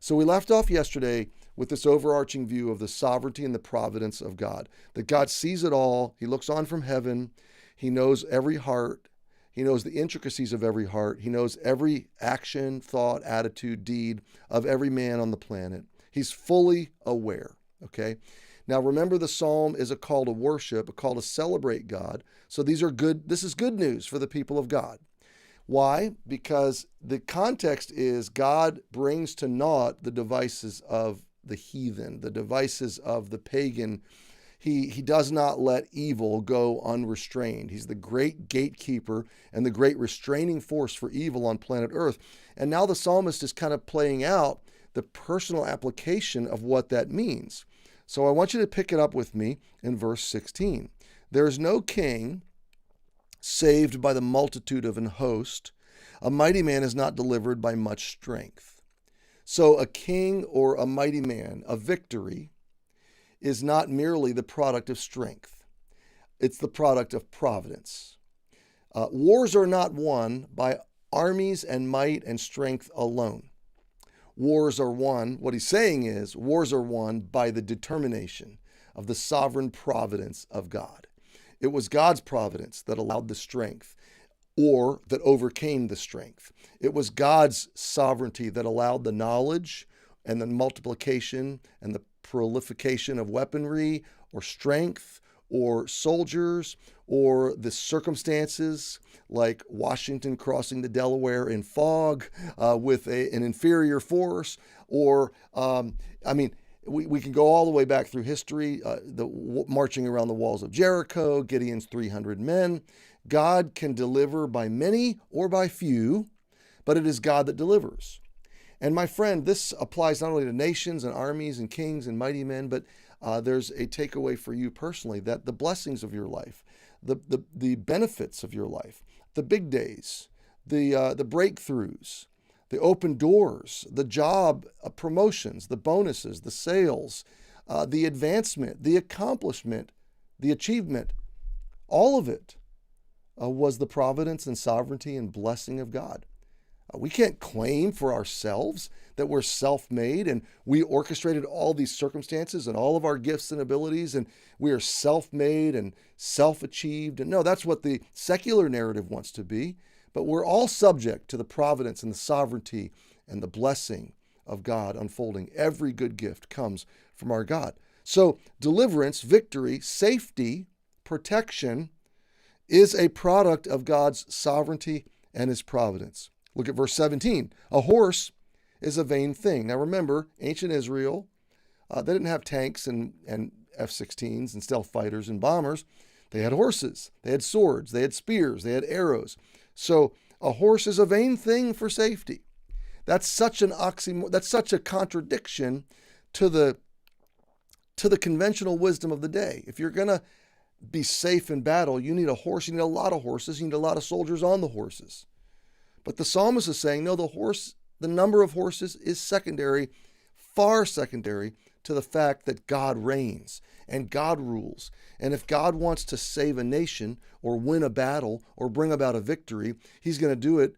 So we left off yesterday with this overarching view of the sovereignty and the providence of God, that God sees it all. He looks on from heaven. He knows every heart. He knows the intricacies of every heart. He knows every action, thought, attitude, deed of every man on the planet. He's fully aware, okay? Now remember, the psalm is a call to worship, a call to celebrate God. So this is good news for the people of God. Why? Because the context is God brings to naught the devices of the heathen, the devices of the pagan. He does not let evil go unrestrained. He's the great gatekeeper and the great restraining force for evil on planet Earth. And now the psalmist is kind of playing out the personal application of what that means. So I want you to pick it up with me in verse 16. There is no king saved by the multitude of an host. A mighty man is not delivered by much strength. So a king or a mighty man, a victory, is not merely the product of strength. It's the product of providence. Wars are not won by armies and might and strength alone. Wars are won, what he's saying is, wars are won by the determination of the sovereign providence of God. It was God's providence that allowed the strength, or that overcame the strength. It was God's sovereignty that allowed the knowledge and the multiplication and the proliferation of weaponry or strength or soldiers or the circumstances like Washington crossing the Delaware in fog with an inferior force, or, we can go all the way back through history, marching around the walls of Jericho, Gideon's 300 men. God can deliver by many or by few, but it is God that delivers. And my friend, this applies not only to nations and armies and kings and mighty men, but there's a takeaway for you personally, that the blessings of your life, the benefits of your life, the big days, the breakthroughs, the open doors, the job promotions, the bonuses, the sales, the advancement, the accomplishment, the achievement, all of it was the providence and sovereignty and blessing of God. We can't claim for ourselves that we're self-made and we orchestrated all these circumstances and all of our gifts and abilities and we are self-made and self-achieved. And no, that's what the secular narrative wants to be. But we're all subject to the providence and the sovereignty and the blessing of God unfolding. Every good gift comes from our God. So deliverance, victory, safety, protection is a product of God's sovereignty and his providence. Look at verse 17. A horse is a vain thing. Now remember, ancient Israel, they didn't have tanks and F-16s and stealth fighters and bombers. They had horses, they had swords, they had spears, they had arrows. So a horse is a vain thing for safety. That's such an oxymoron. That's such a contradiction to the conventional wisdom of the day. If you're going to be safe in battle, you need a horse. You need a lot of horses. You need a lot of soldiers on the horses. But the psalmist is saying, no, the number of horses is secondary, far secondary to the fact that God reigns and God rules. And if God wants to save a nation or win a battle or bring about a victory, he's going to do it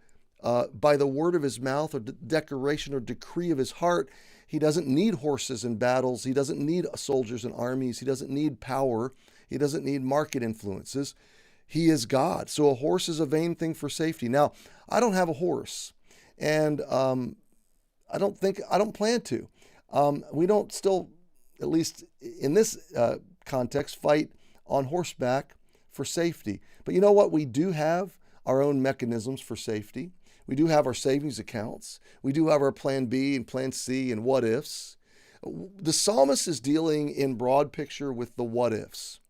by the word of his mouth or declaration or decree of his heart. He doesn't need horses in battles. He doesn't need soldiers and armies. He doesn't need power. He doesn't need market influences. He is God. So a horse is a vain thing for safety. Now, I don't have a horse, and I don't plan to. We don't still, at least in this context, fight on horseback for safety. But you know what? We do have our own mechanisms for safety. We do have our savings accounts. We do have our plan B and plan C and what ifs. The psalmist is dealing in broad picture with the what ifs.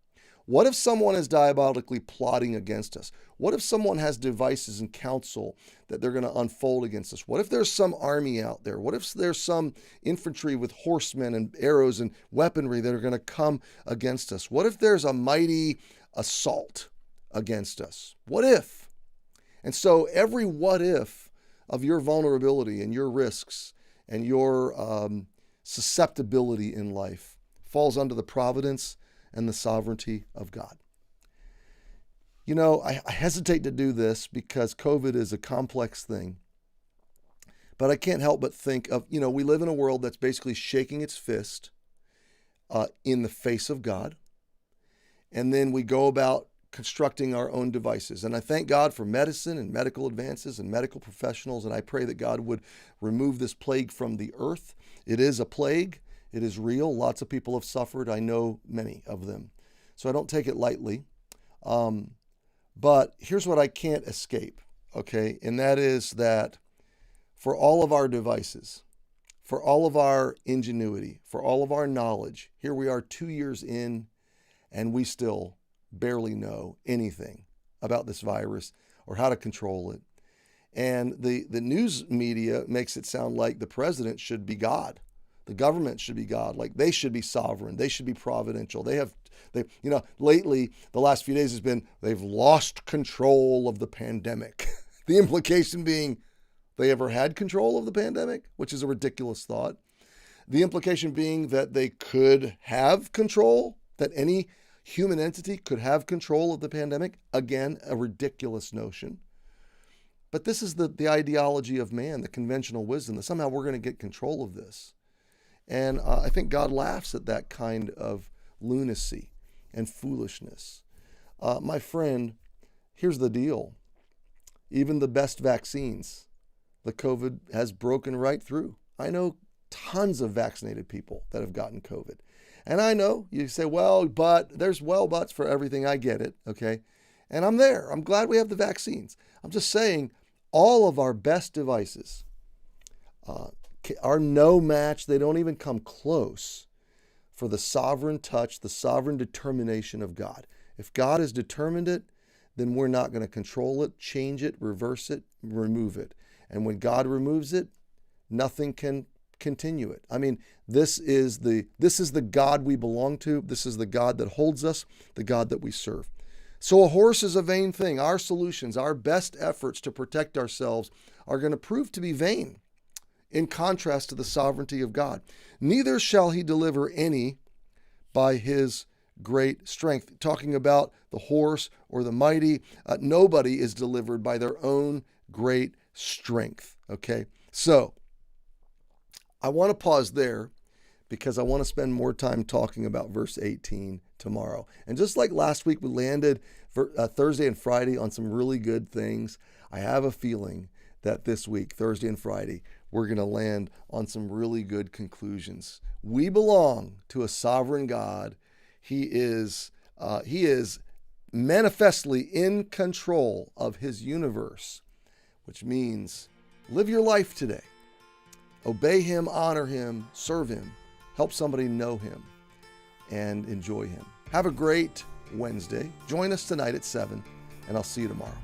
What if someone is diabolically plotting against us? What if someone has devices and counsel that they're going to unfold against us? What if there's some army out there? What if there's some infantry with horsemen and arrows and weaponry that are going to come against us? What if there's a mighty assault against us? What if? And so every what if of your vulnerability and your risks and your susceptibility in life falls under the providence and the sovereignty of God. You know, I hesitate to do this because COVID is a complex thing. But I can't help but think of, we live in a world that's basically shaking its fist in the face of God. And then we go about constructing our own devices. And I thank God for medicine and medical advances and medical professionals. And I pray that God would remove this plague from the earth. It is a plague. It is real. Lots of people have suffered. I know many of them. So I don't take it lightly. But here's what I can't escape, okay? And that is that for all of our devices, for all of our ingenuity, for all of our knowledge, here we are 2 years in, and we still barely know anything about this virus or how to control it. And the news media makes it sound like the president should be God. The government should be God. Like they should be sovereign. They should be providential. Lately, the last few days has been, they've lost control of the pandemic. The implication being they ever had control of the pandemic, which is a ridiculous thought. The implication being that they could have control, that any human entity could have control of the pandemic. Again, a ridiculous notion. But this is the ideology of man, the conventional wisdom, that somehow we're going to get control of this. And I think God laughs at that kind of lunacy and foolishness. My friend, here's the deal. Even the best vaccines, the COVID has broken right through. I know tons of vaccinated people that have gotten COVID. And I know you say, well, but there's buts for everything. I get it. Okay. And I'm there. I'm glad we have the vaccines. I'm just saying all of our best devices are no match. They don't even come close for the sovereign touch, the sovereign determination of God. If God has determined it, then we're not going to control it, change it, reverse it, remove it. And when God removes it, nothing can continue it. I mean, this is the God we belong to. This is the God that holds us, the God that we serve. So a horse is a vain thing. Our solutions, our best efforts to protect ourselves are going to prove to be vain in contrast to the sovereignty of God. Neither shall he deliver any by his great strength. Talking about the horse or the mighty, nobody is delivered by their own great strength. Okay, so I want to pause there because I want to spend more time talking about verse 18 tomorrow. And just like last week, we landed Thursday and Friday on some really good things. I have a feeling that this week, Thursday and Friday, we're going to land on some really good conclusions. We belong to a sovereign God. He is manifestly in control of his universe, which means live your life today. Obey him, honor him, serve him, help somebody know him, and enjoy him. Have a great Wednesday. Join us tonight at 7, and I'll see you tomorrow.